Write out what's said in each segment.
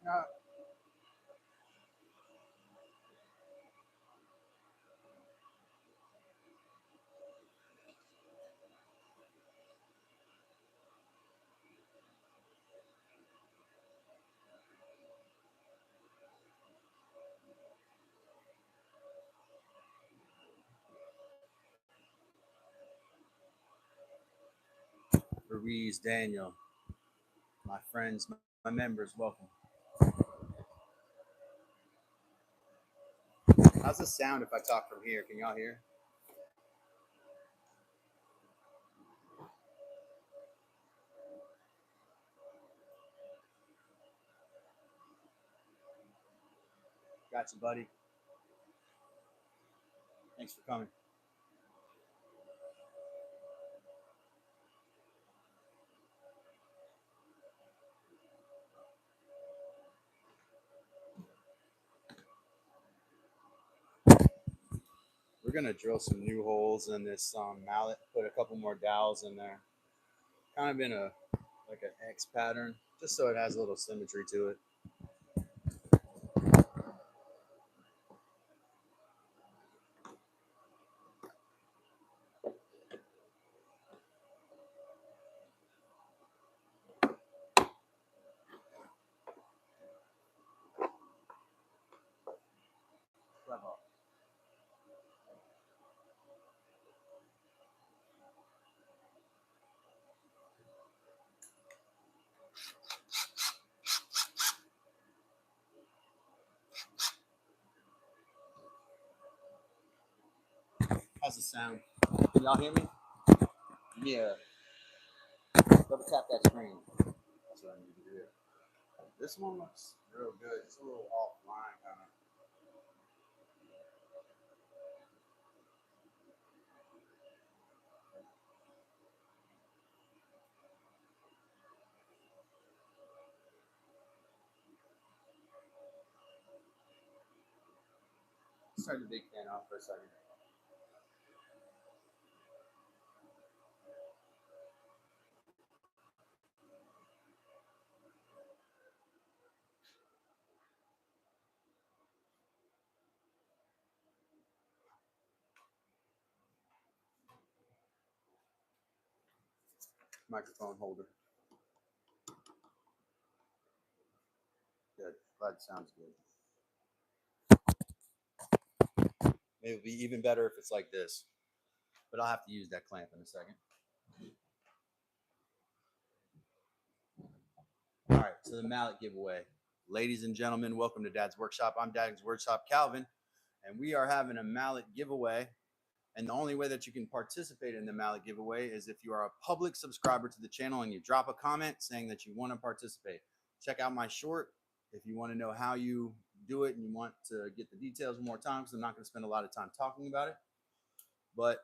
Uh, Ruiz, Daniel, my friends, my members, welcome. How's the sound if I talk from here? Can y'all hear? Got you, buddy. Thanks for coming. We're gonna drill some new holes in this mallet. Put a couple more dowels in there, kind of in a like an X pattern, just so it has a little symmetry to it. How's the sound? Can y'all hear me? Yeah. Double tap that screen. That's what I need to do. This one looks real good. It's a little offline kind of. Let's turn the big fan off for a second. Microphone holder. Good. Glad it sounds good. Maybe it'll be even better if it's like this, but I'll have to use that clamp in a second. All right, so the mallet giveaway. Ladies and gentlemen, welcome to Dad's Workshop. I'm Dad's Workshop Calvin, and we are having a mallet giveaway. And the only way that you can participate in the mallet giveaway is if you are a public subscriber to the channel and you drop a comment saying that you want to participate. Check out my short if you want to know how you do it and you want to get the details one more time, because I'm not going to spend a lot of time talking about it. But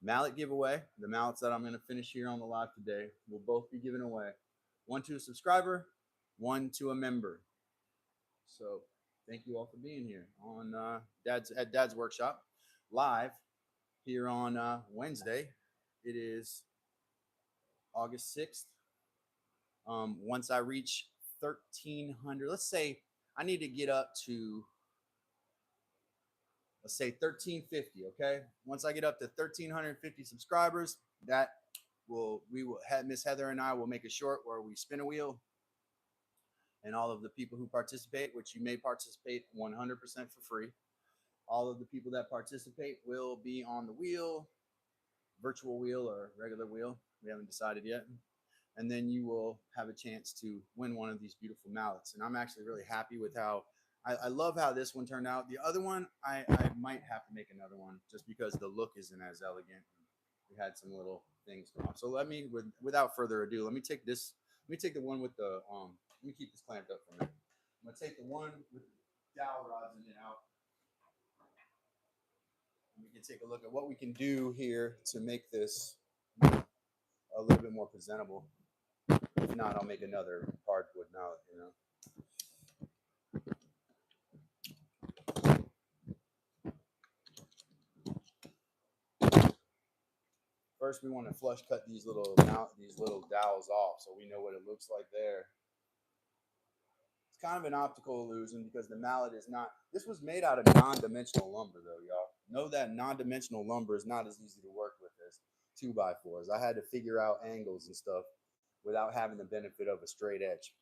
mallet giveaway, the mallets that I'm going to finish here on the live today will both be given away. One to a subscriber, one to a member. So thank you all for being here on Dad's Workshop live here on Wednesday. It is August 6th. Once I reach 1,300, let's say I need to get up to, let's say 1,350. Okay. Once I get up to 1,350 subscribers, we will have Miss Heather and I will make a short where we spin a wheel, and all of the people who participate, which you may participate 100% for free, all of the people that participate will be on the wheel, virtual wheel or regular wheel. We haven't decided yet. And then you will have a chance to win one of these beautiful mallets. And I'm actually really happy with how I love how this one turned out. The other one, I might have to make another one just because the look isn't as elegant. We had some little things come off. So without further ado, let me take this. Let me take the one with the Let me keep this clamped up for a minute. I'm gonna take the one with the dowel rods in it out. And we can take a look at what we can do here to make this a little bit more presentable. If not, I'll make another hardwood mallet, you know. First, we want to flush cut these little dowels off so we know what it looks like there. kind of an optical illusion because the mallet is not. This was made out of non-dimensional lumber, though, y'all. Know that non-dimensional lumber is not as easy to work with as 2x4s. I had to figure out angles and stuff without having the benefit of a straight edge.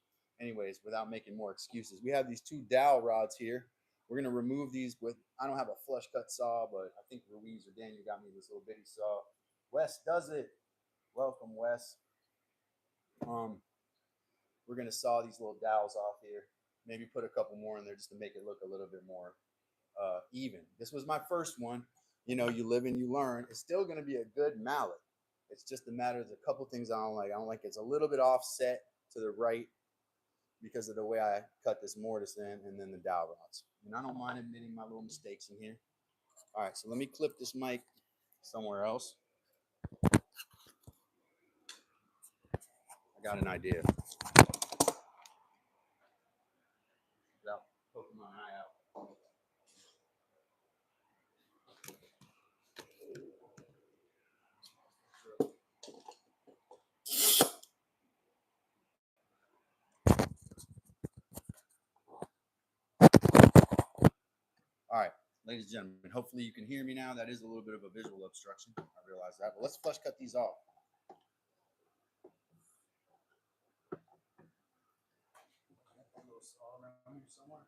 Anyways, without making more excuses, we have these two dowel rods here. We're gonna remove these with. I don't have a flush cut saw, but I think Ruiz or Daniel got me this little bitty saw. Wes does it. Welcome, Wes. We're gonna saw these little dowels off here. Maybe put a couple more in there just to make it look a little bit more even. This was my first one. You know, you live and you learn. It's still gonna be a good mallet. It's just a matter of a couple things I don't like. I don't like it's a little bit offset to the right because of the way I cut this mortise in, and then the dowel rods. And I don't mind admitting my little mistakes in here. All right, so let me clip this mic somewhere else. I got an idea. Without poking my eye out. All right, ladies and gentlemen, hopefully you can hear me now. That is a little bit of a visual obstruction. I realize that, but let's flush cut these off. A little saw around here somewhere.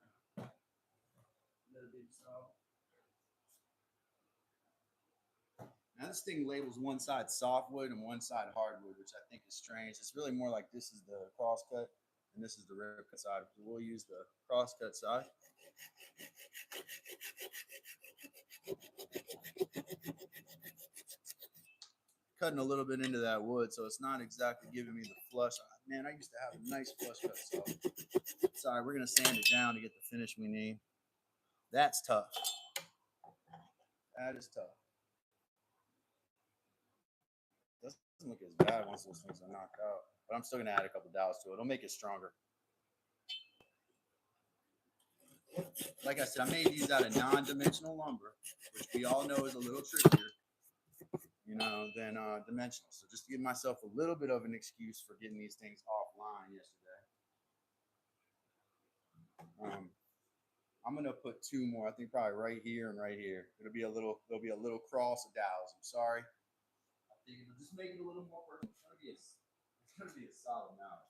Little bitty saw. Now this thing labels one side softwood and one side hardwood, which I think is strange. It's really more like this is the crosscut and this is the rib cut side. So we'll use the crosscut side. Cutting a little bit into that wood, so it's not exactly giving me the flush. Man, I used to have a nice flush cut saw. Sorry, we're gonna sand it down to get the finish we need. That's tough. That is tough. Doesn't look as bad once those things are knocked out, but I'm still gonna add a couple dowels to it. It'll make it stronger. Like I said, I made these out of non-dimensional lumber, which we all know is a little trickier, you know, than dimensional. So just to give myself a little bit of an excuse for getting these things offline yesterday. I'm gonna put two more. I think probably right here and right here. There'll be a little cross of dowels. I'm sorry. I think it'll just make it a little more perfect. It's gonna be a solid mallet.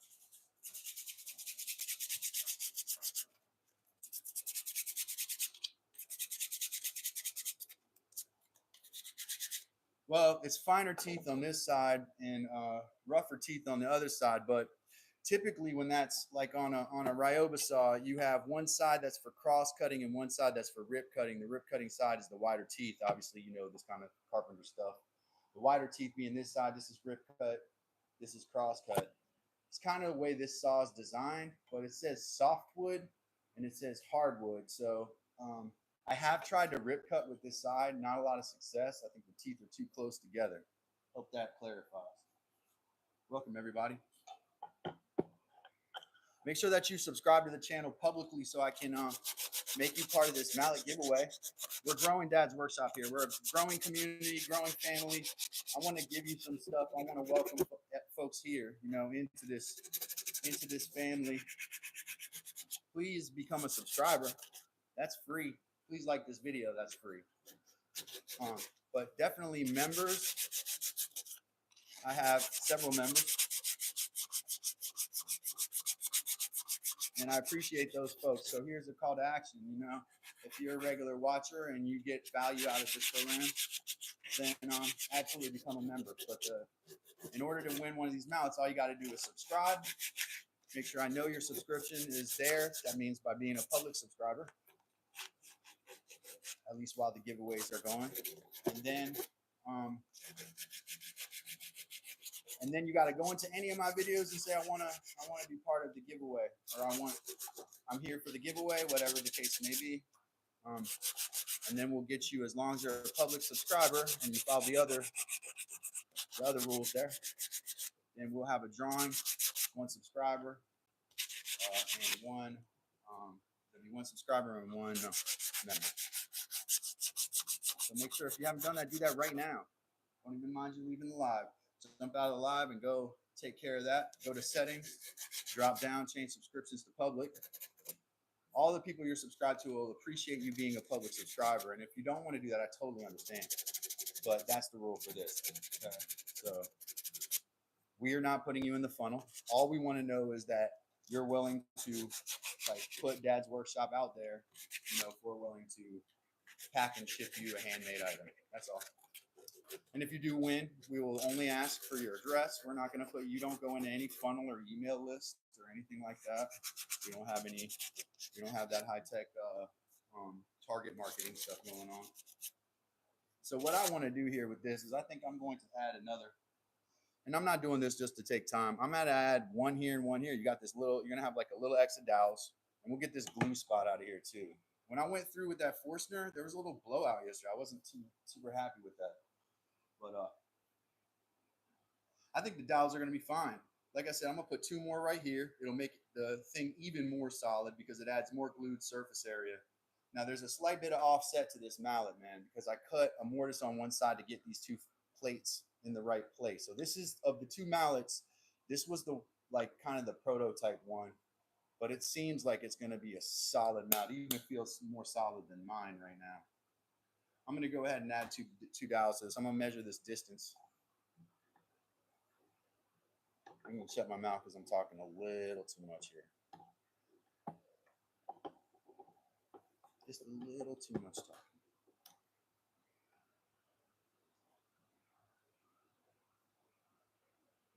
Well, it's finer teeth on this side and rougher teeth on the other side. But typically, when that's like on a Ryoba saw, you have one side that's for cross cutting and one side that's for rip cutting. The rip cutting side is the wider teeth. Obviously, you know this kind of carpenter stuff. The wider teeth being this side. This is rip cut. This is cross cut. It's kind of the way this saw is designed, but it says softwood and it says hardwood. So I have tried to rip cut with this side, not a lot of success. I think the teeth are too close together. Hope that clarifies. Welcome, everybody. Make sure that you subscribe to the channel publicly so I can make you part of this mallet giveaway. We're growing Dad's Workshop here. We're a growing community, growing family. I want to give you some stuff. I want to welcome folks here, you know, into this family. Please become a subscriber. That's free. Please like this video. That's free. But definitely members. I have several members. And I appreciate those folks. So here's a call to action. You know, if you're a regular watcher and you get value out of this program, then absolutely become a member. But in order to win one of these mallets, all you got to do is subscribe. Make sure I know your subscription is there. That means by being a public subscriber, at least while the giveaways are going. And then you got to go into any of my videos and say, I want to be part of the giveaway, or I'm here for the giveaway, whatever the case may be. And then we'll get you, as long as you're a public subscriber and you follow the other rules there, then we'll have a drawing, one subscriber, and there'll be one subscriber and one member. So make sure, if you haven't done that, do that right now. Don't even mind you leaving the live. Jump out of the live and go take care of that. Go to settings, drop down, change subscriptions to public. all the people you're subscribed to will appreciate you being a public subscriber. And if you don't want to do that, I totally understand. But that's the rule for this. Okay? So we are not putting you in the funnel. All we want to know is that you're willing to like put Dad's Workshop out there. You know, if we're willing to pack and ship you a handmade item. That's all. And if you do win, we will only ask for your address. We're not going to put, you don't go into any funnel or email list or anything like that. We don't have any, we don't have that high tech target marketing stuff going on. So what I want to do here with this is I think I'm going to add another, and I'm not doing this just to take time. I'm going to add one here and one here. You got this little, you're going to have like a little extra dowels, and we'll get this glue spot out of here too. When I went through with that Forstner, there was a little blowout yesterday. I wasn't super happy with that. But I think the dowels are going to be fine. Like I said, I'm going to put two more right here. It'll make the thing even more solid because it adds more glued surface area. Now, there's a slight bit of offset to this mallet, man, because I cut a mortise on one side to get these two plates in the right place. So this is, of the two mallets, this was the, like, kind of the prototype one. But it seems like it's going to be a solid mallet. Even it feels more solid than mine right now. I'm going to go ahead and add two dowels to this. I'm going to measure this distance. I'm going to shut my mouth because I'm talking a little too much here. Just a little too much talking.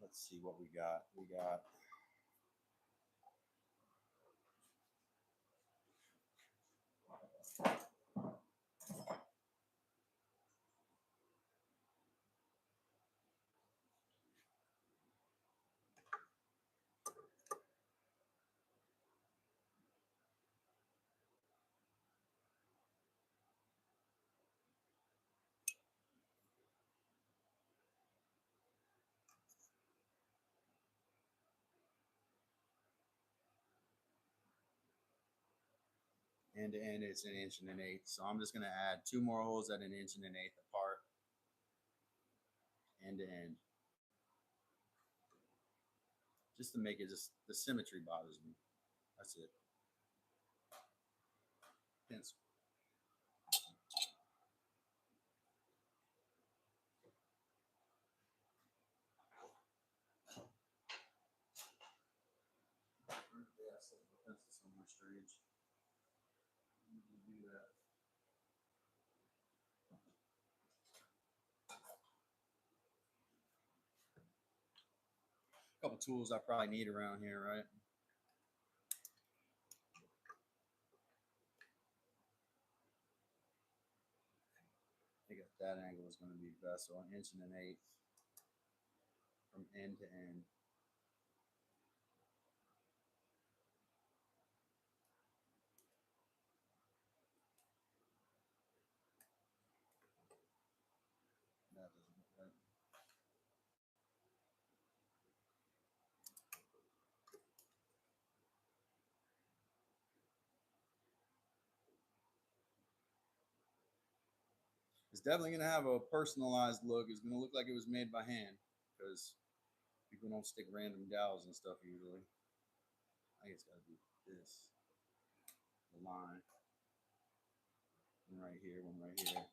Let's see what we got. We got end to end, it's 1 1/8 inches. So I'm just going to add two more holes at 1 1/8 inches apart, end to end. Just to make it, just the symmetry bothers me. That's it. Pencil. Yeah, I set the pencil somewhere strange. Do that. A couple tools I probably need around here, right? I think at that angle is going to be best. So 1 1/8 inches from end to end. That doesn't look right. It's definitely going to have a personalized look. It's going to look like it was made by hand because people don't stick random dowels and stuff usually. I think it's got to be this, the line. One right here, one right here.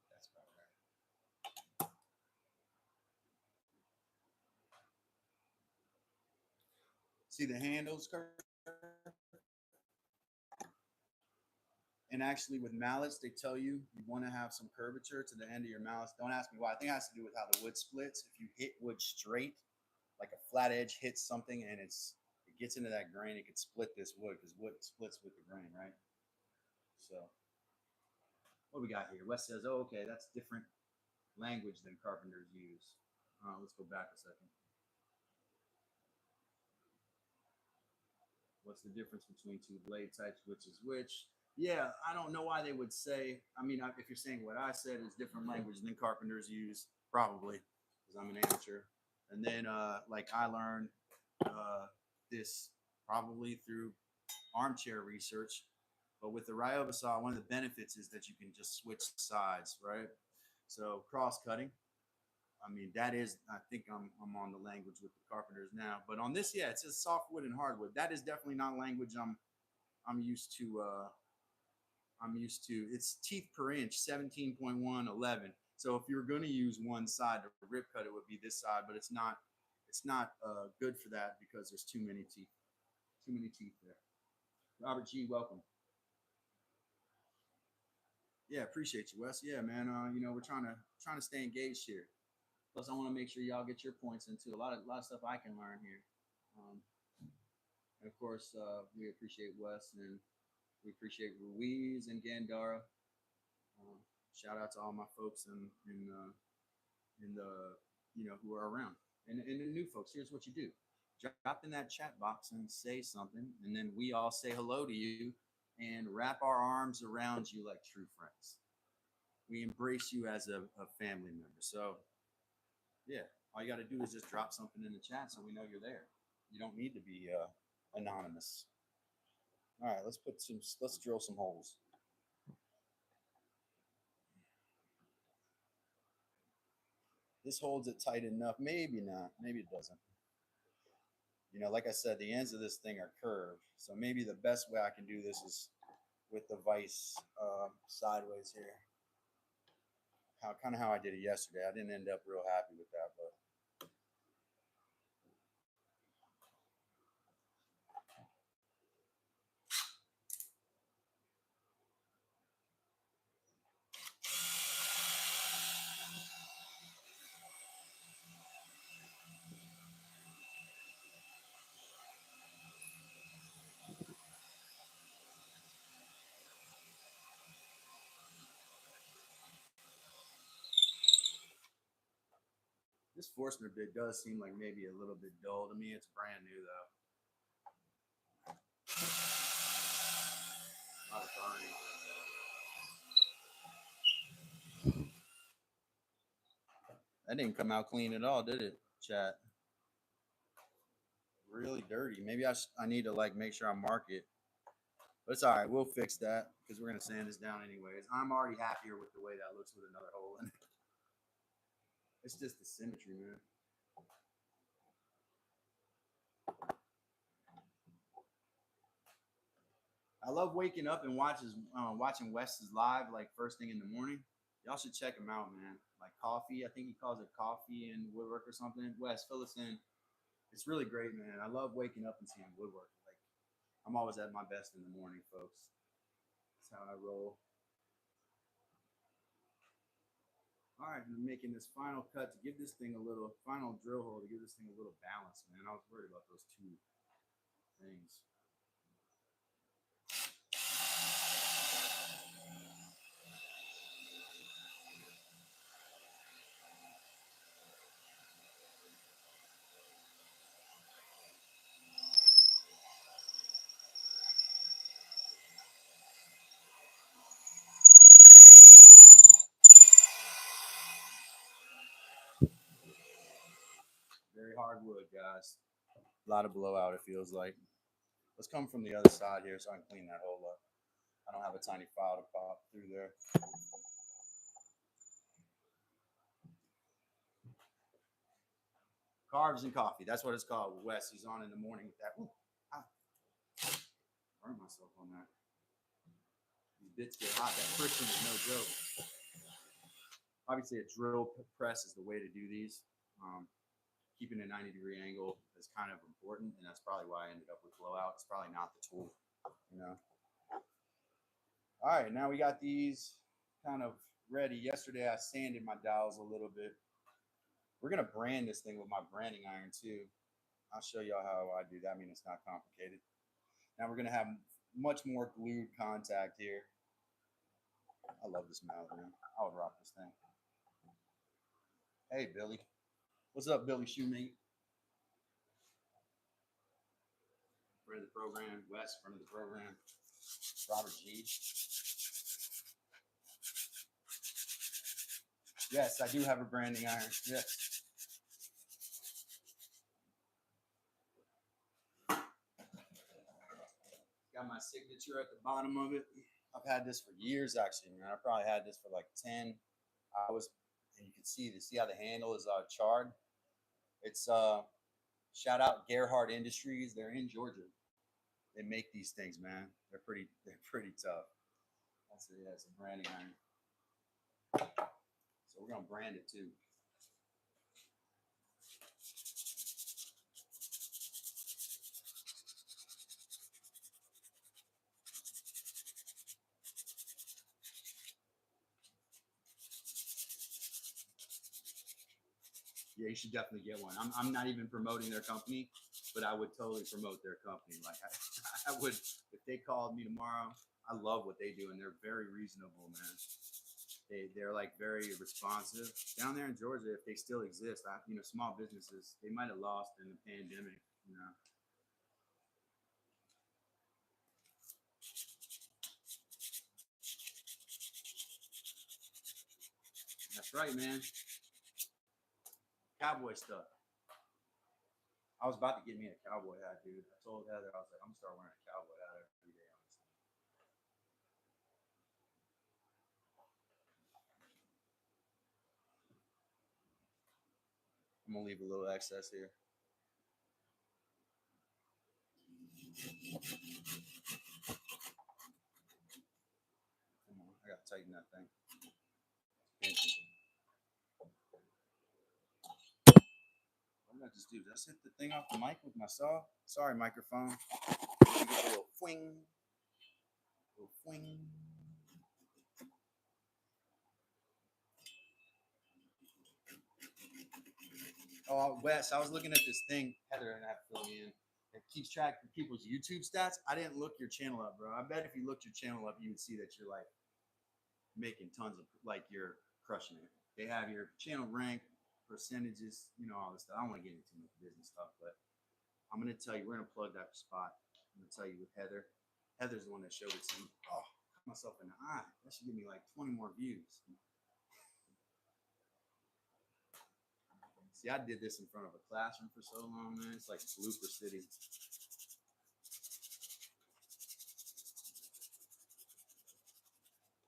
That's about right. See the handles, and actually with mallets, they tell you you want to have some curvature to the end of your mallets. Don't ask me why. I think it has to do with how the wood splits. If you hit wood straight, like a flat edge hits something and it gets into that grain, it could split this wood because wood splits with the grain, right? So what we got here? Wes says, "Oh, okay, that's different language than carpenters use." Let's go back a second. What's the difference between two blade types? Which is which? Yeah, I don't know why they would say. I mean, if you're saying what I said is different language than carpenters use, probably because I'm an amateur. And then, like I learned this probably through armchair research. But with the Ryoba saw, one of the benefits is that you can just switch sides, right? So cross cutting. I mean, that is. I think I'm on the language with the carpenters now. But on this, yeah, it says softwood and hardwood. That is definitely not language I'm used to. It's teeth per inch, 17.1, 11. So if you're going to use one side to rip cut, it would be this side, but it's not good for that because there's too many teeth there. Robert G, welcome. Yeah, appreciate you, Wes. Yeah, man. We're trying to stay engaged here. Plus, I want to make sure y'all get your points into a lot of stuff I can learn here. Um, and of course, we appreciate Wes and we appreciate Ruiz and Gandara. Uh, Shout out to all my folks in the who are around and the new folks. Here's what you do: drop in that chat box and say something, and then we all say hello to you and wrap our arms around you like true friends. We embrace you as a family member. So yeah, all you got to do is just drop something in the chat so we know you're there. You don't need to be anonymous. All right, let's drill some holes. This holds it tight enough. Maybe not. Maybe it doesn't. Like I said, the ends of this thing are curved. So maybe the best way I can do this is with the vise sideways here. How I did it yesterday. I didn't end up real happy with that, but this Forstner bit does seem like maybe a little bit dull to me. It's brand new though. A lot of burning. That didn't come out clean at all, did it, chat? Really dirty. Maybe I need to like make sure I mark it. But it's all right. We'll fix that because we're gonna sand this down anyways. I'm already happier with the way that looks with another hole in it. It's just the symmetry, man. I love waking up and watching Wes's live like first thing in the morning. Y'all should check him out, man. Like coffee, I think he calls it coffee and woodwork or something. Wes, fill us in. It's really great, man. I love waking up and seeing woodwork. Like I'm always at my best in the morning, folks. That's how I roll. All right, I'm making this final cut to give this thing a little final drill hole to give this thing a little balance, man. I was worried about those two things. Very hard wood, guys. A lot of blowout, it feels like. Let's come from the other side here so I can clean that hole up. I don't have a tiny file to pop through there. Carbs and coffee. That's what it's called. Wes, he's on in the morning with that. Ooh, I burned myself on that. These bits get hot. That friction is no joke. Obviously, a drill press is the way to do these. Keeping a 90-degree angle is kind of important, and that's probably why I ended up with blowout. It's probably not the tool, you know. All right, now we got these kind of ready. Yesterday, I sanded my dowels a little bit. We're gonna brand this thing with my branding iron too. I'll show y'all how I do that. I mean, it's not complicated. Now we're gonna have much more glued contact here. I love this mallet, man. I would rock this thing. Hey, Billy. What's up, Billy Shoemate? Friend of the program. Wes, friend of the program. Robert G. Yes, I do have a branding iron. Yes. Got my signature at the bottom of it. I've had this for years, actually, man. I probably had this for like 10 hours. And you can see how the handle is charred. It's shout out Gerhardt Industries. They're in Georgia. They make these things, man. They're pretty tough. That's a branding iron. So we're gonna brand it too. Yeah, you should definitely get one. I'm not even promoting their company, but I would totally promote their company. Like I would, if they called me tomorrow. I love what they do, and they're very reasonable, man. They're like very responsive down there in Georgia. If they still exist, small businesses, they might have lost in the pandemic. That's right, man. Cowboy stuff. I was about to get me a cowboy hat, dude. I told Heather, I was like, I'm gonna start wearing a cowboy hat every day. Honestly. I'm gonna leave a little excess here. Come on, I gotta tighten that thing. What did I just do? Did I just hit the thing off the mic with my saw? Sorry, microphone. A little fwing. A little fwing. Oh, Wes, I was looking at this thing. Heather and I have to fill me in. It keeps track of people's YouTube stats. I didn't look your channel up, bro. I bet if you looked your channel up, you would see that you're like making tons of, like, you're crushing it. They have your channel rank, percentages, all this stuff. I don't want to get into too much business stuff, but I'm going to tell you, we're going to plug that spot. I'm going to tell you with Heather. Heather's the one that showed it to me. Oh, cut myself in the eye. That should give me like 20 more views. See, I did this in front of a classroom for so long, man. It's like blooper city.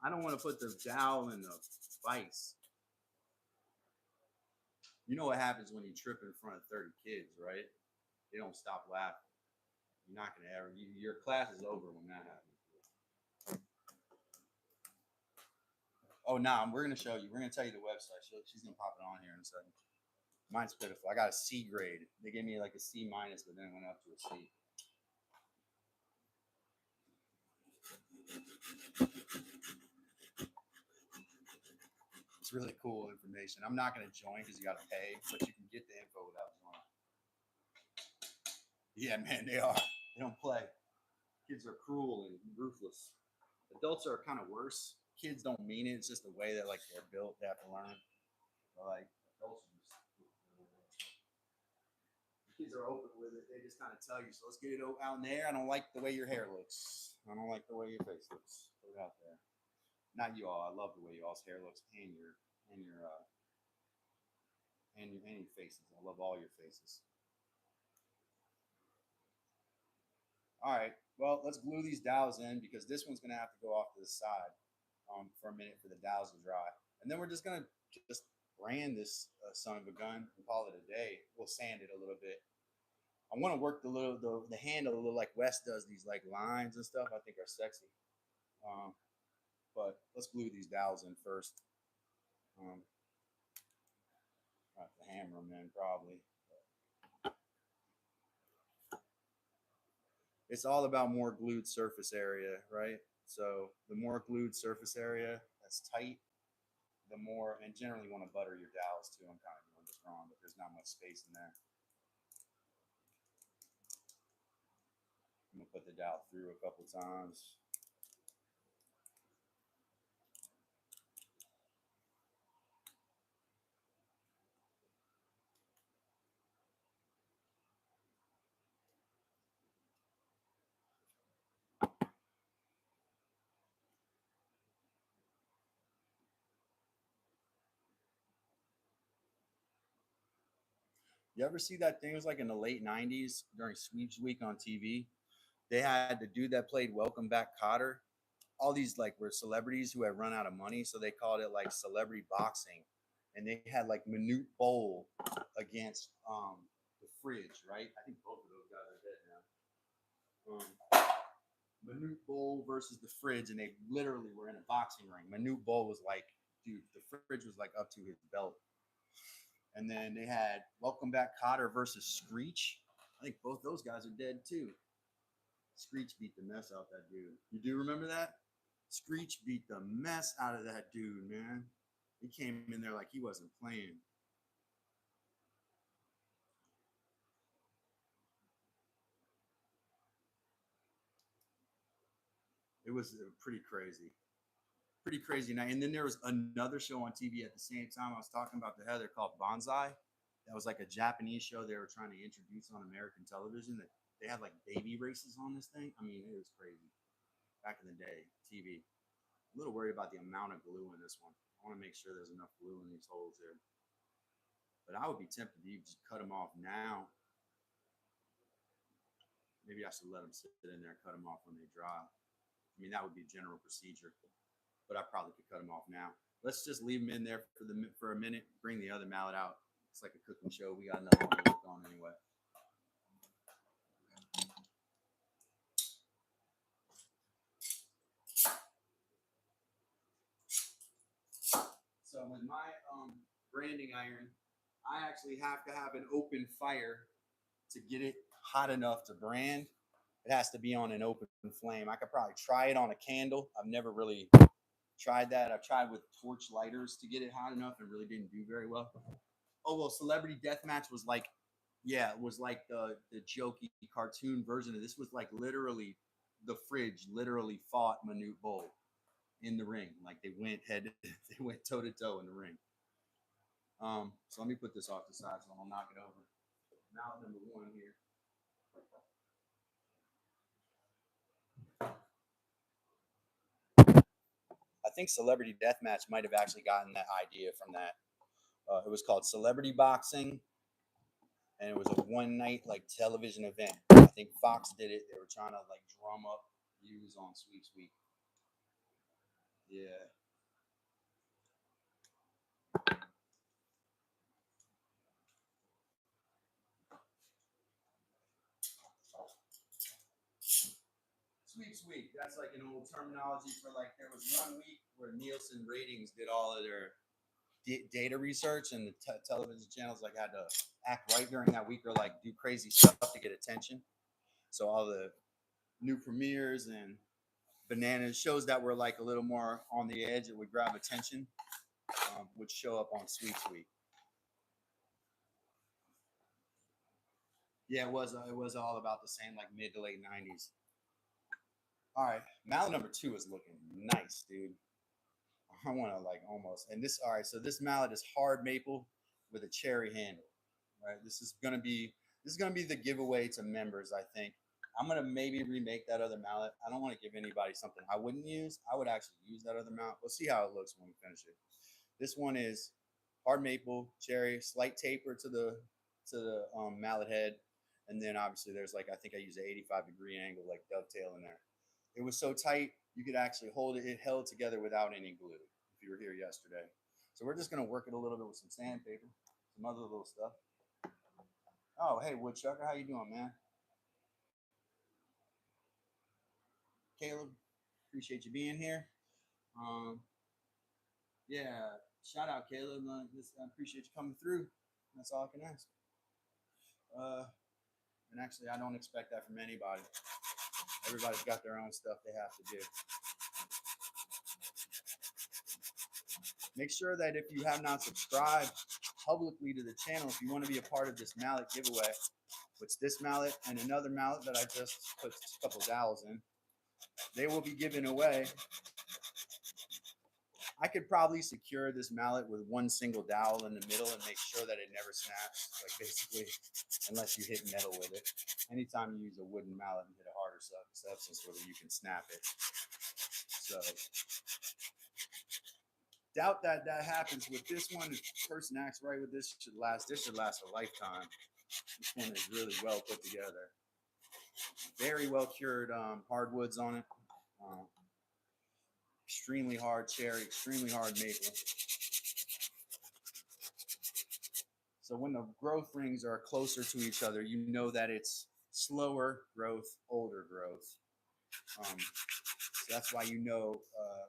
I don't want to put the dowel in the vise. You know what happens when you trip in front of 30 kids, right? They don't stop laughing. You're not going to ever, your class is over when that happens. Oh, nah, we're going to show you. We're going to tell you the website. She's going to pop it on here in a second. Mine's pitiful. I got a C grade. They gave me like a C minus, but then it went up to a C. It's really cool information. I'm not going to join because you got to pay, but you can get the info without joining. Yeah, man, they are. They don't play. Kids are cruel and ruthless. Adults are kind of worse. Kids don't mean it. It's just the way that like they're built. They have to learn. But like adults are just, kids are open with it. They just kind of tell you, so let's get it out in there. I don't like the way your hair looks. I don't like the way your face looks. Put it out there. Not you all. I love the way you all's hair looks and your faces. I love all your faces. All right. Well, let's glue these dowels in because this one's gonna have to go off to the side for a minute for the dowels to dry, and then we're just gonna just brand this son of a gun and call it a day. We'll sand it a little bit. I want to work the handle a little like Wes does. These like lines and stuff I think are sexy. But let's glue these dowels in first. I have to hammer them in probably. It's all about more glued surface area, right? So the more glued surface area that's tight, the more, and generally you want to butter your dowels too. I'm kind of doing this wrong, but there's not much space in there. I'm gonna put the dowel through a couple times. You ever see that thing? It was like in the late '90s during Sweeps Week on TV. They had the dude that played Welcome Back Cotter. All these like were celebrities who had run out of money, so they called it like celebrity boxing, and they had like Manute Bowl against the Fridge, right? I think both of those guys are dead now. Manute Bowl versus the Fridge, and they literally were in a boxing ring. Manute Bowl was like, dude, the Fridge was like up to his belt. And then they had Welcome Back Cotter versus Screech. I think both those guys are dead too. Screech beat the mess out of that dude. You do remember that? Screech beat the mess out of that dude, man. He came in there like he wasn't playing. It was pretty crazy. Pretty crazy night. And then there was another show on TV at the same time. I was talking about the Heather called Bonsai. That was like a Japanese show they were trying to introduce on American television. That they had like baby races on this thing. I mean, it was crazy. Back in the day, TV. A little worried about the amount of glue in this one. I want to make sure there's enough glue in these holes here. But I would be tempted to just cut them off now. Maybe I should let them sit in there and cut them off when they dry. I mean, that would be general procedure, but I probably could cut them off now. Let's just leave them in there for a minute. Bring the other mallet out. It's like a cooking show. We got another one to work on anyway. So with my branding iron, I actually have to have an open fire to get it hot enough to brand. It has to be on an open flame. I could probably try it on a candle. I've never really tried that. I've tried with torch lighters to get it hot enough and really didn't do very well. Oh well, Celebrity Deathmatch was like, yeah, it was like the jokey cartoon version of this. Was like literally the Fridge literally fought Manute Bol in the ring. Like they went head, they went toe to toe in the ring. So let me put this off the side so I'll knock it over. Mallet number one here. I think Celebrity Deathmatch might have actually gotten that idea from that. It was called Celebrity Boxing, and it was a one night like television event. I think Fox did it. They were trying to like drum up views on Sweeps Week. Yeah. Sweeps Week. That's like an old terminology for like there was one week where Nielsen Ratings did all of their data research, and the television channels like had to act right during that week or like do crazy stuff to get attention. So all the new premieres and bananas shows that were like a little more on the edge, it would grab attention, would show up on Sweeps Week. Yeah, it was all about the same like mid to late '90s. All right, mallet number two is looking nice, dude. I want to like almost and this. All right, so this mallet is hard maple with a cherry handle. Right, this is gonna be the giveaway to members. I think I'm gonna maybe remake that other mallet. I don't want to give anybody something I wouldn't use. I would actually use that other mallet. We'll see how it looks when we finish it. This one is hard maple, cherry, slight taper to the mallet head, and then obviously there's like I think I used an 85-degree angle like dovetail in there. It was so tight you could actually hold it. It held together without any glue. If you were here yesterday, so we're just gonna work it a little bit with some sandpaper, some other little stuff. Oh, hey Woodchucker, how you doing, man? Caleb, appreciate you being here. Um, yeah, shout out Caleb. I appreciate you coming through. That's all I can ask. Uh, and actually, I don't expect that from anybody. Everybody's got their own stuff they have to do. Make sure that if you have not subscribed publicly to the channel, if you want to be a part of this mallet giveaway, which this mallet and another mallet that I just put a couple dowels in, they will be given away. I could probably secure this mallet with one single dowel in the middle and make sure that it never snaps. Like basically, unless you hit metal with it. Anytime you use a wooden mallet and hit a harder substance with it, you can snap it. So doubt that that happens with this one. If the person acts right with this, should last. This should last a lifetime. This one is really well put together. Very well cured hardwoods on it. Extremely hard cherry, extremely hard maple. So when the growth rings are closer to each other, you know that it's slower growth, older growth. So that's why you know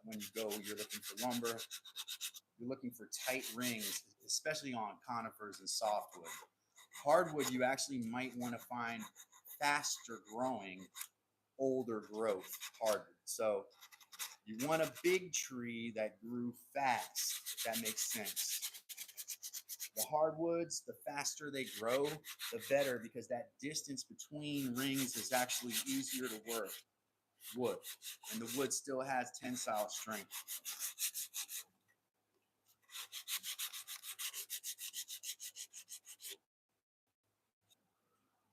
when you go, you're looking for lumber. You're looking for tight rings, especially on conifers and softwood. Hardwood, you actually might want to find faster growing, older growth hardwood. So you want a big tree that grew fast, if that makes sense. The hardwoods, the faster they grow, the better, because that distance between rings is actually easier to work. Wood, and the wood still has tensile strength.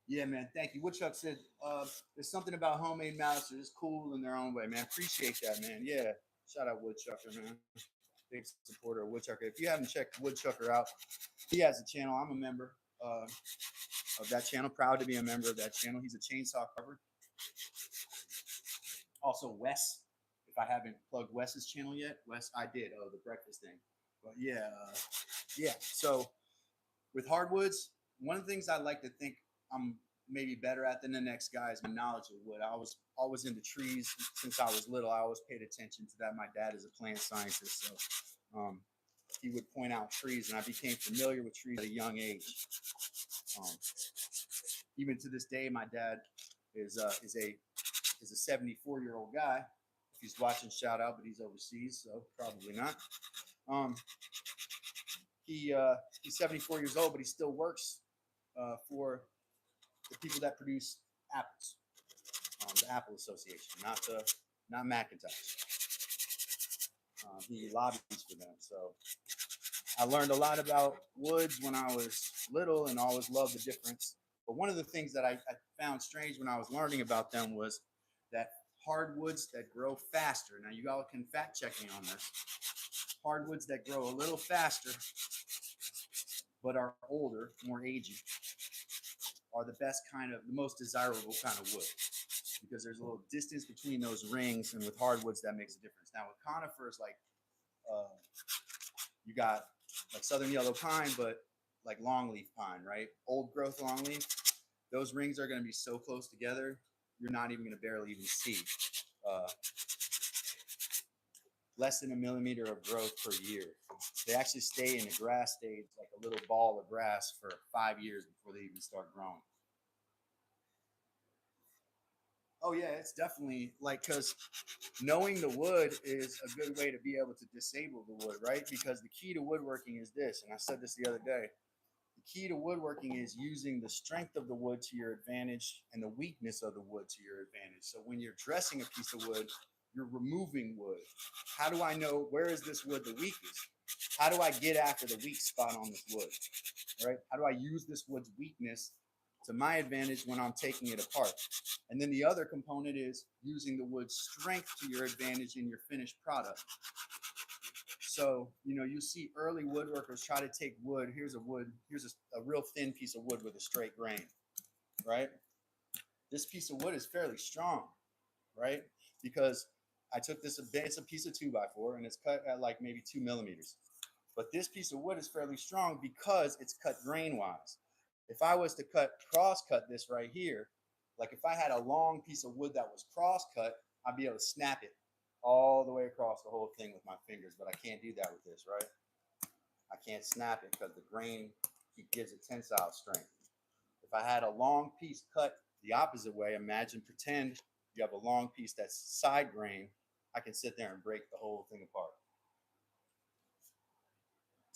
Yeah, man. Thank you. Woodchuck said there's something about homemade mallets that is cool in their own way, man. Appreciate that, man. Yeah. Shout out Woodchucker, man. Big supporter of Woodchucker. If you haven't checked Woodchucker out, he has a channel. I'm a member of that channel. Proud to be a member of that channel. He's a chainsaw carver. Also, Wes. If I haven't plugged Wes's channel yet, Wes, I did. Oh, the breakfast thing. But yeah, yeah. So with hardwoods, one of the things I like to think I'm maybe better at than the next guy is my knowledge of wood. I was always into trees since I was little. I always paid attention to that. My dad is a plant scientist, so he would point out trees, and I became familiar with trees at a young age. Um, Even to this day, my dad is a 74-year-old guy. If he's watching, shout out, but he's overseas, so probably not. He's 74 years old, but he still works for the people that produce apples, the Apple Association, not Macintosh. He lobbies for them. So I learned a lot about woods when I was little, and always loved the difference. But one of the things that I found strange when I was learning about them was that hardwoods that grow faster. Now you all can fact check me on this. Hardwoods that grow a little faster but are older, more aging, are the best kind of, the most desirable kind of wood, because there's a little distance between those rings, and with hardwoods that makes a difference. Now with conifers, like you got like southern yellow pine, but like longleaf pine, right? Old growth longleaf, those rings are going to be so close together, you're not even going to barely even see. Less than a millimeter of growth per year. They actually stay in the grass stage like a little ball of grass for 5 years before they even start growing. Oh yeah, it's definitely like, because knowing the wood is a good way to be able to disable the wood, right? Because the key to woodworking is this, and I said this the other day. The key to woodworking is using the strength of the wood to your advantage and the weakness of the wood to your advantage. So when you're dressing a piece of wood, you're removing wood. How do I know where is this wood the weakest? How do I get after the weak spot on this wood, right? How do I use this wood's weakness to my advantage when I'm taking it apart? And then the other component is using the wood's strength to your advantage in your finished product. So, you see early woodworkers try to take wood. Here's a real thin piece of wood with a straight grain, right? This piece of wood is fairly strong, right? Because I took this, it's a piece of 2x4, and it's cut at like maybe 2 millimeters. But this piece of wood is fairly strong because it's cut grain-wise. If I was to cross-cut this right here, like if I had a long piece of wood that was cross-cut, I'd be able to snap it all the way across the whole thing with my fingers, but I can't do that with this, right? I can't snap it because the grain gives it tensile strength. If I had a long piece cut the opposite way, pretend you have a long piece that's side grain, I can sit there and break the whole thing apart.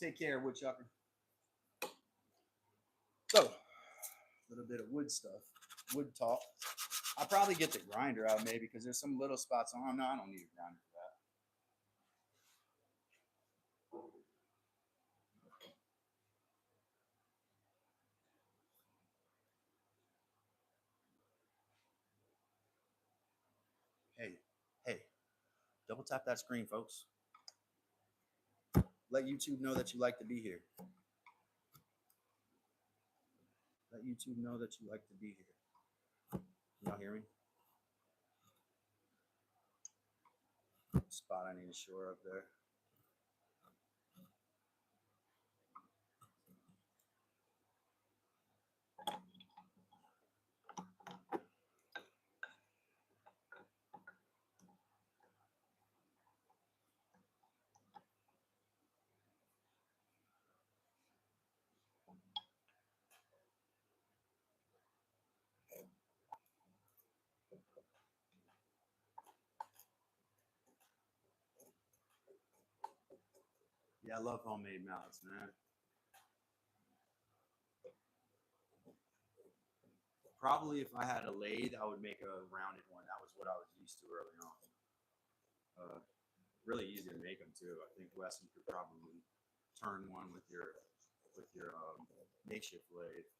Take care, woodchucker. So, a little bit of wood stuff, wood talk. I'll probably get the grinder out maybe, because there's some little spots on. No, I don't need a grinder for that. Hey, double tap that screen, folks. Let YouTube know that you like to be here. Let YouTube know that you like to be here. Can y'all hear me? Spot I need to shore up there. Yeah, I love homemade mallets, man. Probably if I had a lathe, I would make a rounded one. That was what I was used to early on. Really easy to make them too. I think Wes, you could probably turn one with your makeshift lathe.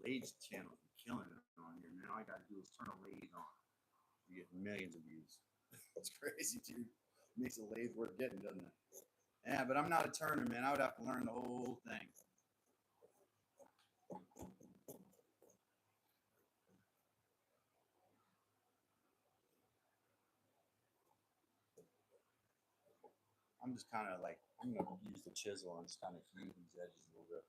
Lathe channel killing it on here, man. All I gotta do is turn a lathe on. You get millions of views. It's crazy, dude. Makes a lathe worth getting, doesn't it? Yeah, but I'm not a turner, man. I would have to learn the whole thing. I'm just kind of like, I'm going to use the chisel and just kind of hew these edges a little bit.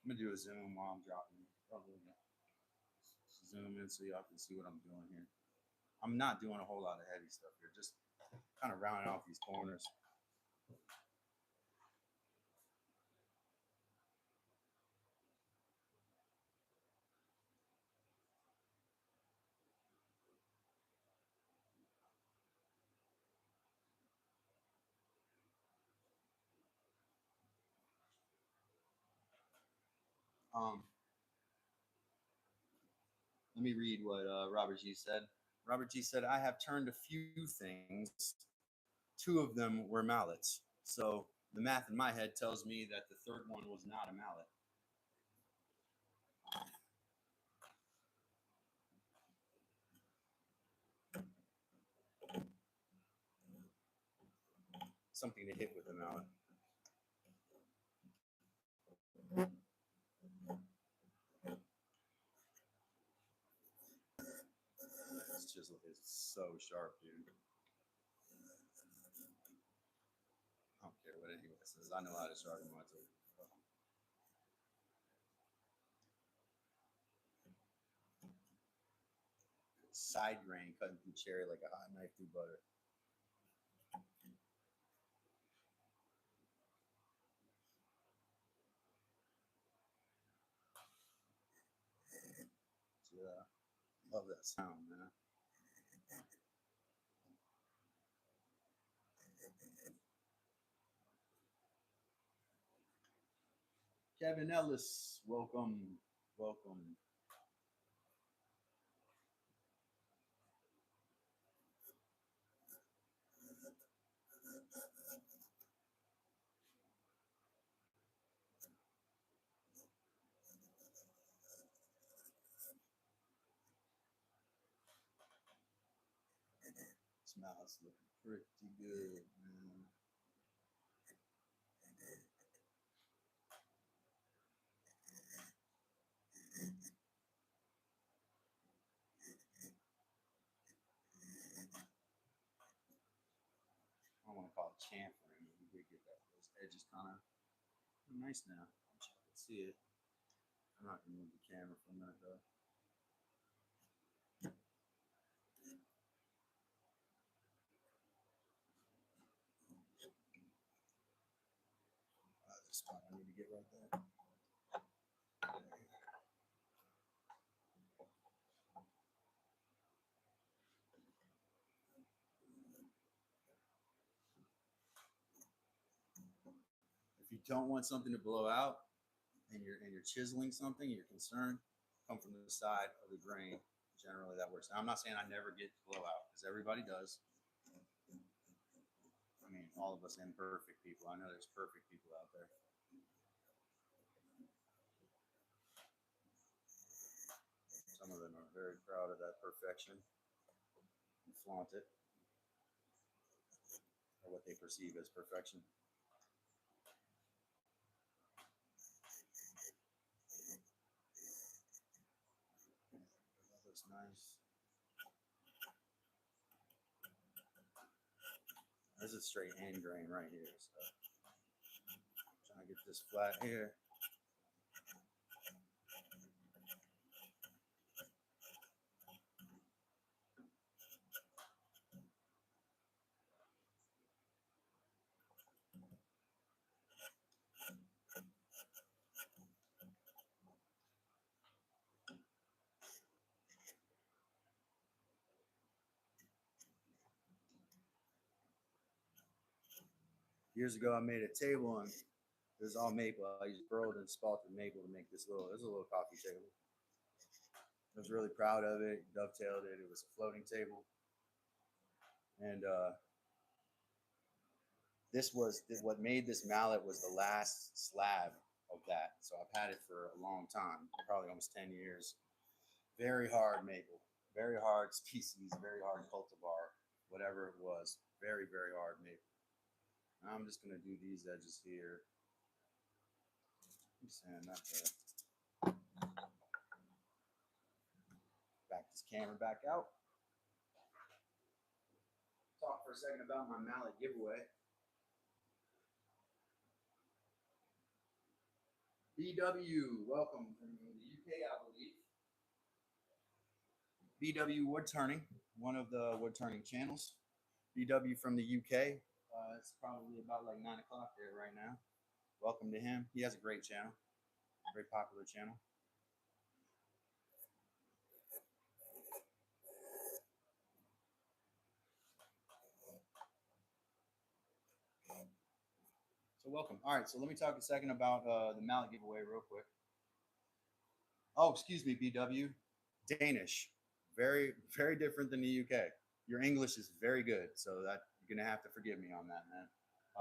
I'm going to do a zoom while I'm dropping. Probably zoom in so y'all can see what I'm doing here. I'm not doing a whole lot of heavy stuff here, just kind of rounding off these corners. Um, Let me read what Robert G said. Robert G said, I have turned a few things. Two of them were mallets. So the math in my head tells me that the third one was not a mallet. Something to hit with a mallet. This chisel is so sharp, dude. I don't care what anyone says. I know how to sharpen my tool. Side grain cutting through cherry like a hot knife through butter. Yeah, love that sound, man. Kevin Ellis, welcome, welcome. Smells looking pretty good, man. I don't want to call it chamfering, but we did get that. Those edges kind of nice now. I wish I could see it. I'm not gonna move the camera from that though. The spot I need to get right there. If you don't want something to blow out and you're chiseling something, you're concerned, come from the side of the grain. generally that works. Now, I'm not saying I never get blowout because everybody does. I mean, all of us imperfect people. I know there's perfect people out there. Some of them are very proud of that perfection and flaunt it, or what they perceive as perfection. That looks nice. This is straight hand grain right here. So I'm trying to get this flat here. Years ago, I made a table and it was all maple. I used burled and spalted maple to make this little. This is a little coffee table. I was really proud of it. Dovetailed it. It was a floating table, and this was what made this mallet was the last slab of that. So I've had it for a long time, probably almost 10 years. Very hard maple, very hard species, very hard cultivar, whatever it was. Very, very hard maple. Now I'm just gonna do these edges here. Sand that there. Back this camera back out. Talk for a second about my mallet giveaway. BW, welcome from the UK, I believe. BW wood turning, one of the wood turning channels. BW from the UK. It's probably about like 9 o'clock there right now. Welcome to him. He has a great channel, very popular channel. So welcome. All right, so let me talk a second about the mallet giveaway real quick. Oh, excuse me, BW. Danish. Very, very different than the UK. Your English is very good, so that you're gonna have to forgive me on that, man.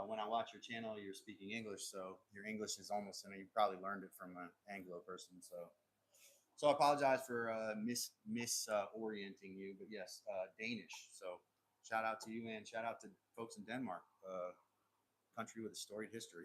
When I watch your channel, you're speaking English, so your English is almost, and you probably learned it from an Anglo person. So I apologize for misorienting you, but yes, Danish. So shout out to you and shout out to folks in Denmark, country with a storied history.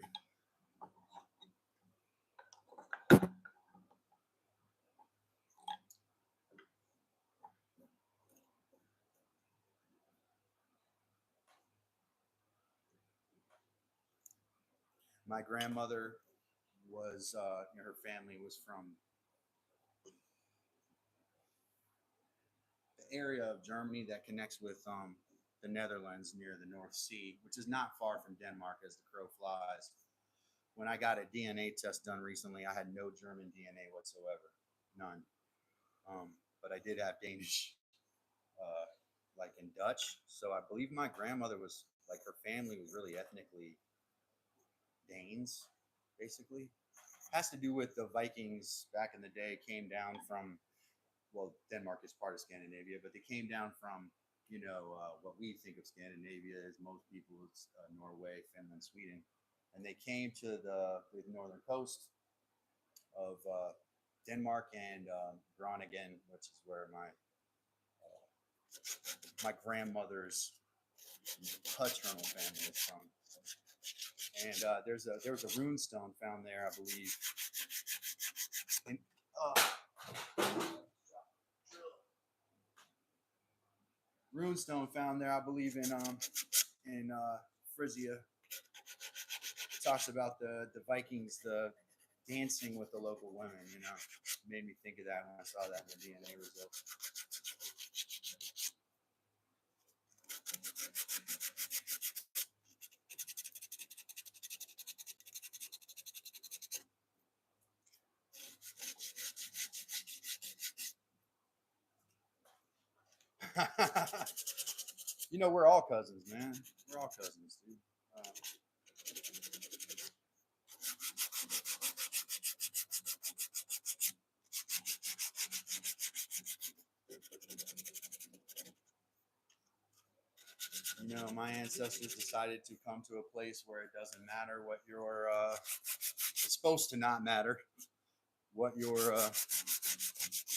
My grandmother was, her family was from the area of Germany that connects with the Netherlands near the North Sea, which is not far from Denmark as the crow flies. When I got a DNA test done recently, I had no German DNA whatsoever, none. But I did have Danish, like in Dutch. So I believe my grandmother was like her family was really ethnically Danes, basically. Has to do with the Vikings back in the day came down from, well, Denmark is part of Scandinavia, but they came down from, what we think of Scandinavia as most people, it's Norway, Finland, Sweden. And they came to the northern coast of Denmark and Groningen, which is where my grandmother's paternal family is from. And there was a rune stone found there, I believe. And, rune stone found there, I believe, in Frisia. It talks about the Vikings, the dancing with the local women. Made me think of that when I saw that in the DNA results. We're all cousins, man. We're all cousins, dude. You know, my ancestors decided to come to a place where it doesn't matter what your it's supposed to not matter what your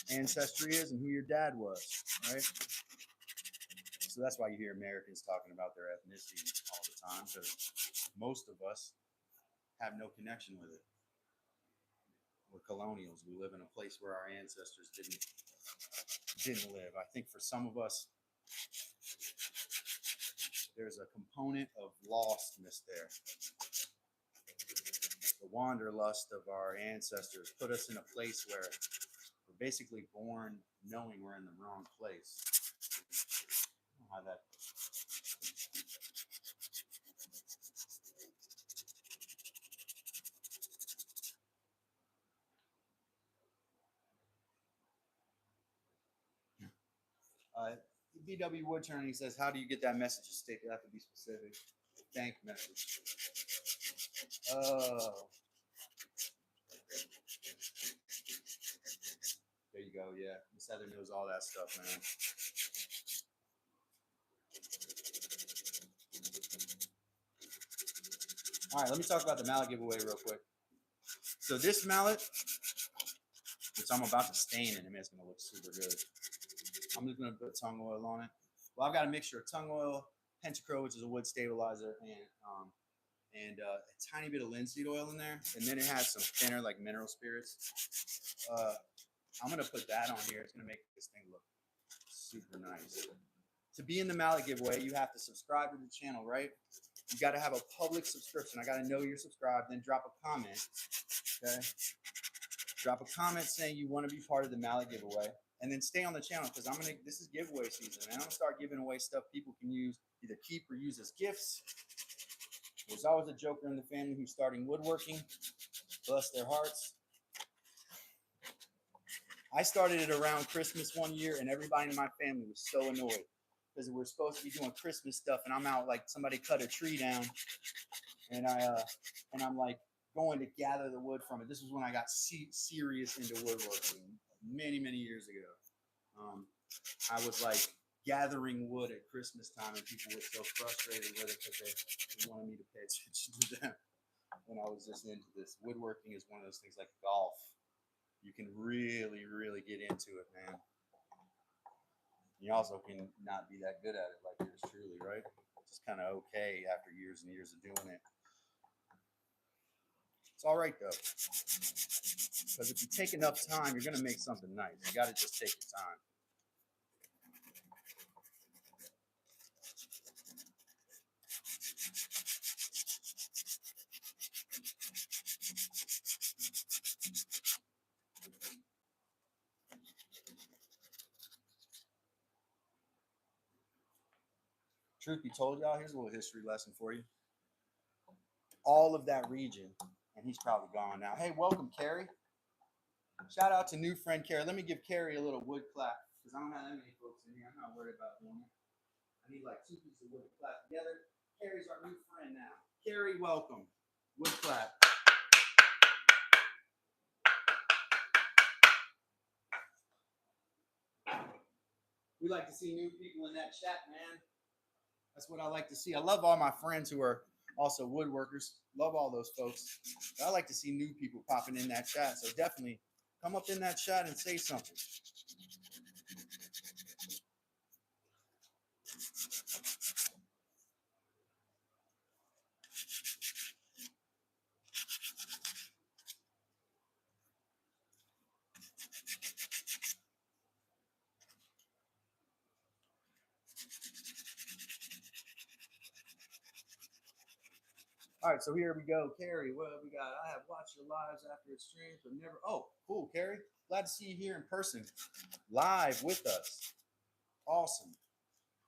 ancestry is and who your dad was, right? So that's why you hear Americans talking about their ethnicity all the time, because most of us have no connection with it. We're colonials. We live in a place where our ancestors didn't live. I think for some of us, there's a component of lostness there. The wanderlust of our ancestors put us in a place where we're basically born knowing we're in the wrong place. I don't know how that. BW Woodturn, he says, how do you get that message to stick? You have to be specific. Thank message. Oh. There you go, yeah. Miss Heather knows all that stuff, man. All right, let me talk about the mallet giveaway real quick. So this mallet, which I'm about to stain it, I mean, it's going to look super good. I'm just going to put tongue oil on it. Well, I've got a mixture of tongue oil, pentachrome, which is a wood stabilizer, and a tiny bit of linseed oil in there. And then it has some thinner, like mineral spirits. I'm going to put that on here. It's going to make this thing look super nice. To be in the mallet giveaway, you have to subscribe to the channel, right? You got to have a public subscription. I got to know you're subscribed. Then drop a comment, okay? Drop a comment saying you want to be part of the mallet giveaway. And then stay on the channel, because this is giveaway season, man. I'm going to start giving away stuff people can use, either keep or use as gifts. There's always a joker in the family who's starting woodworking. Bless their hearts. I started it around Christmas one year, and everybody in my family was so annoyed because we're supposed to be doing Christmas stuff, and I'm out like somebody cut a tree down, and I'm like going to gather the wood from it. This was when I got serious into woodworking many years ago. I was like gathering wood at Christmas time, and people were so frustrated with it because they wanted me to pay attention to them. When I was just into this, woodworking is one of those things like golf. You can really get into it, man. You also can not be that good at it like yours truly, right? Just kind of okay after years and years of doing it. It's all right, though. Because if you take enough time, you're going to make something nice. You got to just take your time. Truth be told, y'all, here's a little history lesson for you. All of that region, and he's probably gone now. Hey, welcome, Carrie. Shout out to new friend Carrie. Let me give Carrie a little wood clap, because I don't have that many folks in here. I'm not worried about doing it. I need like 2 pieces of wood to clap together. Carrie's our new friend now. Carrie, welcome. Wood clap. We like to see new people in that chat, man. That's what I like to see. I love all my friends who are also woodworkers. Love all those folks. But I like to see new people popping in that chat. So definitely come up in that chat and say something. All right, so here we go. Carrie, what we got? I have watched your lives after it streams, but never. Oh, cool, Carrie. Glad to see you here in person, live with us. Awesome.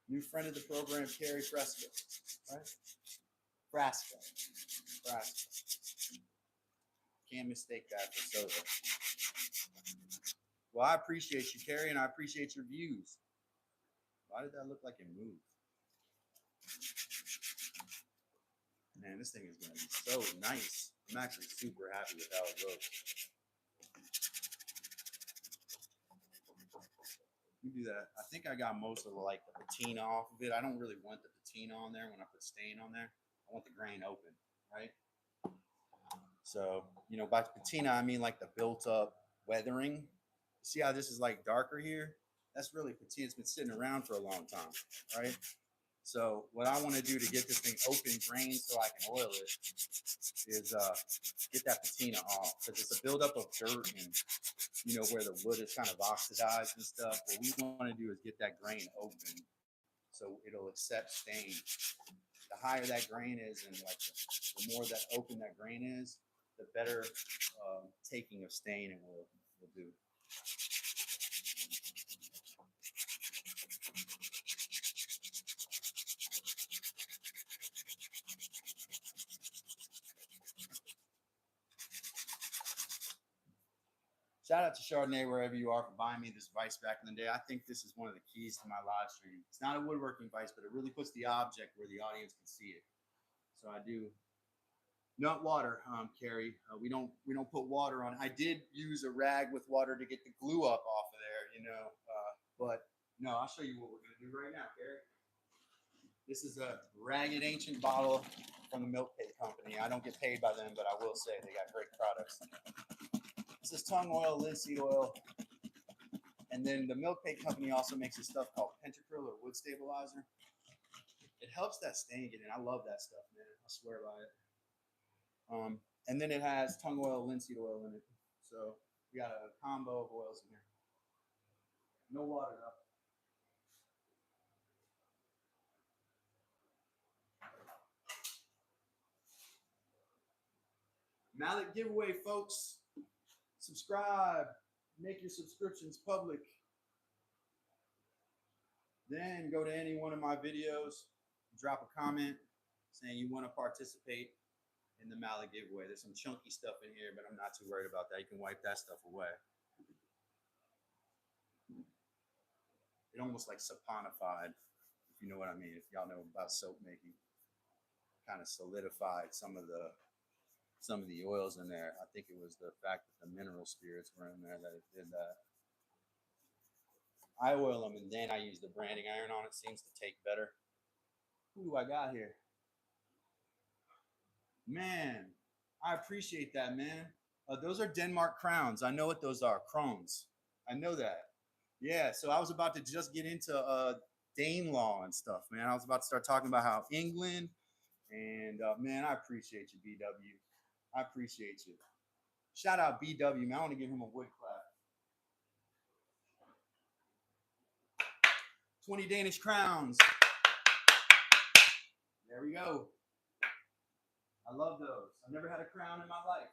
New friend of the program, Carrie Fresca. Right? Frasca. Can't mistake that for soda. Well, I appreciate you, Carrie, and I appreciate your views. Why did that look like it moved? Man, this thing is going to be so nice. I'm actually super happy with how it looks. You do that. I think I got most of the patina off of it. I don't really want the patina. patina on there, when I put stain on there, I want the grain open, right? So, you know, by patina, I mean like the built up weathering. See how this is like darker here? That's really patina. It's been sitting around for a long time, right? So what I want to do to get this thing open grain so I can oil it is get that patina off, because it's a buildup of dirt and, you know, where the wood is kind of oxidized and stuff. What we want to do is get that grain open so it'll accept stain. The higher that grain is, and like the more that open that grain is, the better taking of stain it will do. Shout out to Chardonnay wherever you are for buying me this vise back in the day. I think this is one of the keys to my live stream. It's not a woodworking vise, but it really puts the object where the audience can see it. So I do not water, Carrie. We don't put water on. I did use a rag with water to get the glue up off of there, you know. But no, I'll show you what we're gonna do right now, Carrie. This is a ragged ancient bottle from the Milk Cake Company. I don't get paid by them, but I will say they got great products. This is tongue oil, linseed oil, and then the Milk Cake Company also makes this stuff called Pentacryl or wood stabilizer. It helps that stain get in. I love that stuff, man. I swear by it. And then it has tongue oil, linseed oil in it. So we got a combo of oils in here. No water though. Mallet giveaway, folks. Subscribe. Make your subscriptions public. Then go to any one of my videos, drop a comment saying you want to participate in the Mallet giveaway. There's some chunky stuff in here, but I'm not too worried about that. You can wipe that stuff away. It almost like saponified, if you know what I mean. If y'all know about soap making, kind of solidified some of the oils in there. I think it was the fact that the mineral spirits were in there that it did that. I oil them and then I use the branding iron on it. Seems to take better. Who do I got here? Man, I appreciate that, man. Those are Denmark crowns. I know what those are. Crones. I know that. Yeah, so I was about to just get into Dane law and stuff, man. I was about to start talking about how England and man, I appreciate you, BW. I appreciate you. Shout out BW, man. I want to give him a wood clap. 20 Danish crowns. There we go. I love those. I've never had a crown in my life.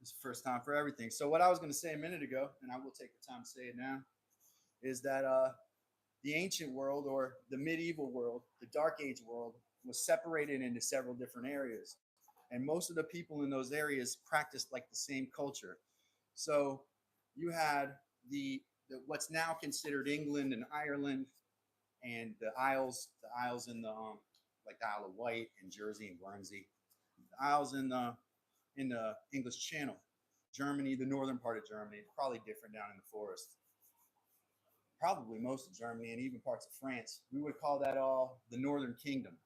It's the first time for everything. So what I was going to say a minute ago, and I will take the time to say it now, is that the ancient world, or the medieval world, the Dark Age world, was separated into several different areas. And most of the people in those areas practiced like the same culture. So you had the what's now considered England and Ireland, and the Isles in the like the Isle of Wight and Jersey and Guernsey, the Isles in the English Channel, Germany, the northern part of Germany, probably different down in the forest. Probably most of Germany and even parts of France. We would call that all the Northern Kingdom.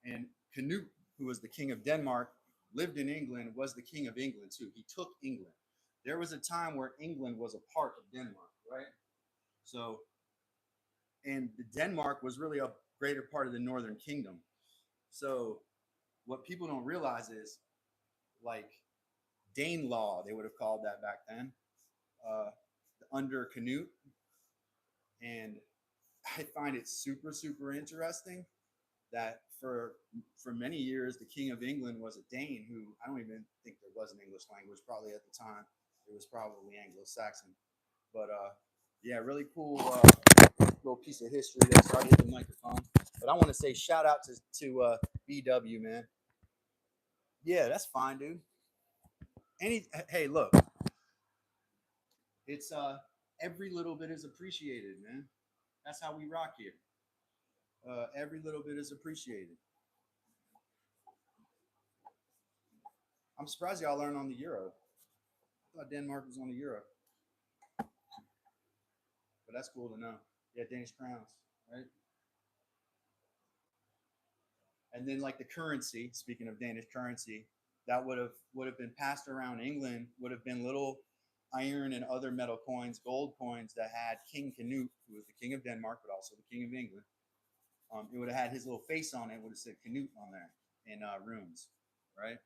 And Canute, who was the king of Denmark, lived in England, was the king of England too. He took England. There was a time where England was a part of Denmark, right? So, and Denmark was really a greater part of the Northern Kingdom. So, what people don't realize is, like, Dane law, they would have called that back then, under Canute. And I find it super, super interesting that for many years, the King of England was a Dane who, I don't even think there was an English language probably at the time. It was probably Anglo-Saxon. But yeah, really cool little piece of history there. Sorry to hit the microphone. But I want to say shout out to BW, man. Yeah, that's fine, dude. Hey, look. It's every little bit is appreciated, man. That's how we rock here. Every little bit is appreciated. I'm surprised y'all learned on the euro. I thought Denmark was on the euro, but that's cool to know. Yeah, Danish crowns, right? And then like the currency, speaking of Danish currency, that would have been passed around England, would have been little iron and other metal coins, gold coins that had King Canute, who was the king of Denmark, but also the king of England. It would have had his little face on it. Would have said Canute on there in runes, right?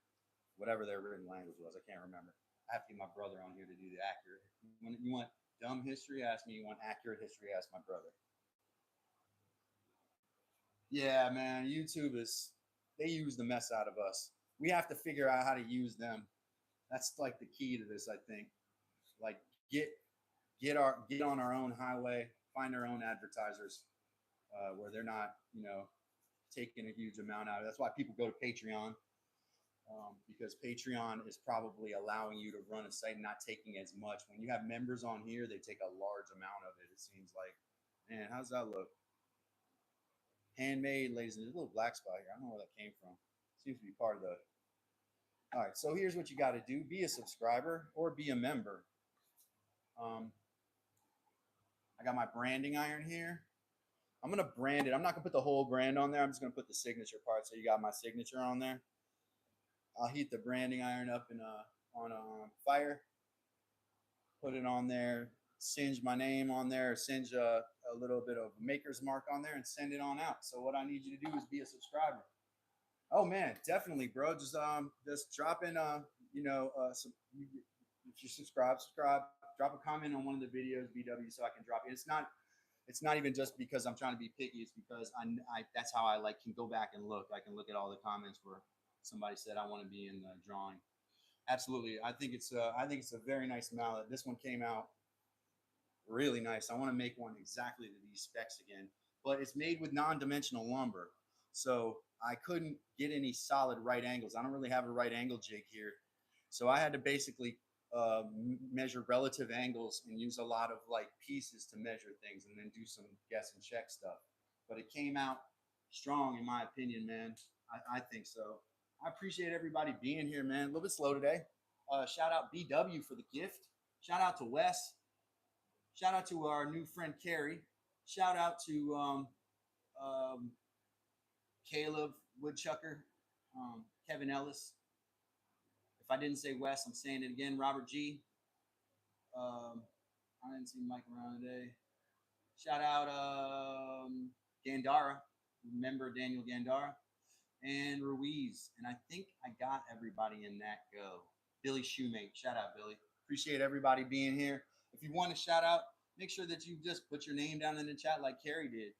Whatever their written language was, I can't remember. I have to get my brother on here to do the accurate. When you want dumb history, ask me. You want accurate history, ask my brother. Yeah, man, YouTube is, they use the mess out of us. We have to figure out how to use them. That's like the key to this, I think. Like get get on our own highway, find our own advertisers, where they're not, taking a huge amount out of it. That's why people go to Patreon, because Patreon is probably allowing you to run a site and not taking as much. When you have members on here, they take a large amount of it. It seems like, man, how's that look? Handmade, ladies, and there's a little black spot here. I don't know where that came from. Seems to be part of the. All right, so here's what you got to do: be a subscriber or be a member. I got my branding iron here. I'm gonna brand it. I'm not gonna put the whole brand on there. I'm just gonna put the signature part. So you got my signature on there. I'll heat the branding iron up in on a fire. Put it on there. Singe my name on there. Singe a little bit of maker's mark on there, and send it on out. So what I need you to do is be a subscriber. Oh man, definitely, bro. Just drop in some, if you subscribe. Drop a comment on one of the videos, BW, so I can drop it. It's not even just because I'm trying to be picky. It's because I that's how I can go back and look. I can look at all the comments where somebody said I want to be in the drawing. Absolutely, I think it's a very nice mallet. This one came out really nice. I want to make one exactly to these specs again, but it's made with non-dimensional lumber, so I couldn't get any solid right angles. I don't really have a right angle jig here, so I had to basically measure relative angles and use a lot of pieces to measure things, and then do some guess and check stuff. But it came out strong, in my opinion, man. I think so. I appreciate everybody being here, man. A little bit slow today. Shout out BW for the gift. Shout out to Wes. Shout out to our new friend Carrie. Shout out to Caleb Woodchucker, Kevin Ellis. If I didn't say Wes, I'm saying it again. Robert G. I didn't see Mike around today. Shout out Gandara. Remember Daniel Gandara and Ruiz. And I think I got everybody in that go. Billy Shoemate. Shout out, Billy. Appreciate everybody being here. If you want to shout out, make sure that you just put your name down in the chat like Carrie did.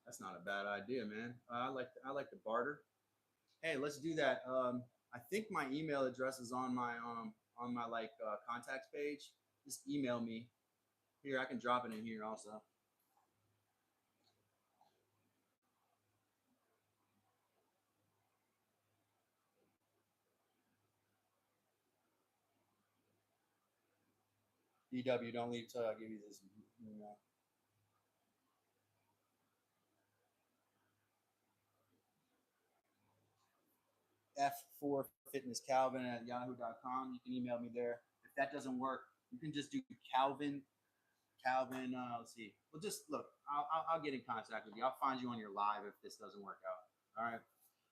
That's not a bad idea, man. I like to barter. Hey, let's do that. I think my email address is on my contacts page. Just email me. Here, I can drop it in here also. BW, don't leave till I give you this email. F4fitnesscalvin@yahoo.com. You can email me there. If that doesn't work, you can just do Calvin. Let's see. Well, just look. I'll get in contact with you. I'll find you on your live if this doesn't work out. All right.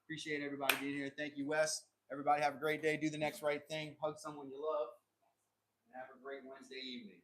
Appreciate everybody being here. Thank you, Wes. Everybody have a great day. Do the next right thing. Hug someone you love. And have a great Wednesday evening.